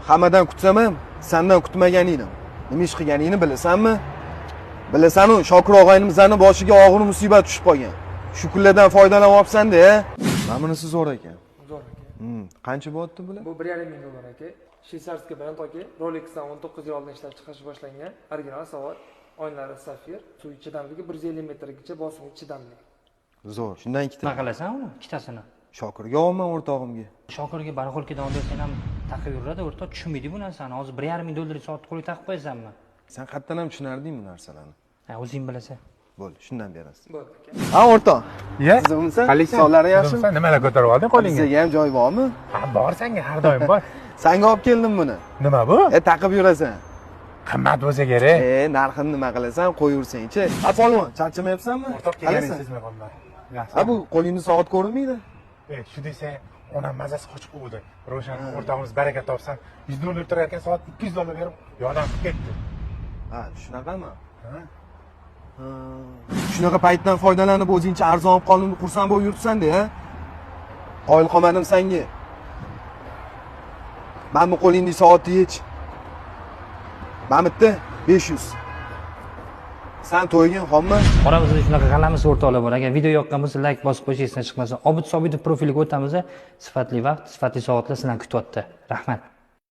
Hammadan kutsam ham, sendan kutmagan edim. Nima ish qilganingni bilasanmi? Bilasan-ku, Shokir og'aynimizning boshiga og'ir musibat tushib qolgan. Shu kunlardan foydalanyapsan-da. Mana bunisi zo'r ekan. Zo'r aka. Qancha bo'pti bular? Bu 1,5 ming dollar aka. Shveysarskiy brend aka. Rolex'dan 19 yil oldin ishlab chiqarish boshlangan. Original soat, oynalari safir, suv chidamligi 150 metrgacha bosimga chidamli. Zo'r. Shundan ikkita. Nima qilasan uni? Ikkitasini. Shokirga olman o'rtog'imga. Shokirga baraxolkadan oldirsan ham taqib yuradi, o'rtoq tushunmaydi bu narsani. Hozir 1,5 ming dollar soat qo'lga taqib qo'yasanmi? Sen qayerdan ham tushunarding bu narsalarni? Ha, o'zing bilasan. Bo'ldi, shundan berasiz. Bo'ldi aka. Ha, o'rtoq. Ye? Sizmisan? Qalisan? Sonlari yaxshimi? Sen nimalar ko'tarib olding qo'lingga? Bizga ham joy bormi? Ha, bor senga har doim bor. Senga olib keldim buni. Nima bu? Taqib yurasan. Qimmat bo'lsa kerak. Narxini nima qilasan? Qo'yaversang-chi. Polvon, charchamayapsanmi? O'rtoq kelganingizni sezmay qoldim. Ha, bu qo'lingni soat ko'rinmaydi. Shu desa, onam mazasi qochib qoldi. Roshan o'rtog'imiz baraka topsam, 100 dollar turarkan soat 200 dollar berib, yordam qilib ketdi. Ha, shunaqami? Shunaqa paytdan foydalanib o'zingcha arzon olib qolib xursand bo'lib yuribsan-da, ha? Qoyil qolmadim senga. Mana bu qo'lingni soatni yech. Mana bitta 500. Sen to'ygan xonmi? Oramizda shunaqa g'alamiz o'rtoqlar bor. Agar video yoqqan bo'lsa, like bosib qo'yish esdan chiqmasin. Obid Sobitov profiliga o'tamiz. Sifatli vaqt, sifatli soatlar sizlarni kutyapti. Rahmat.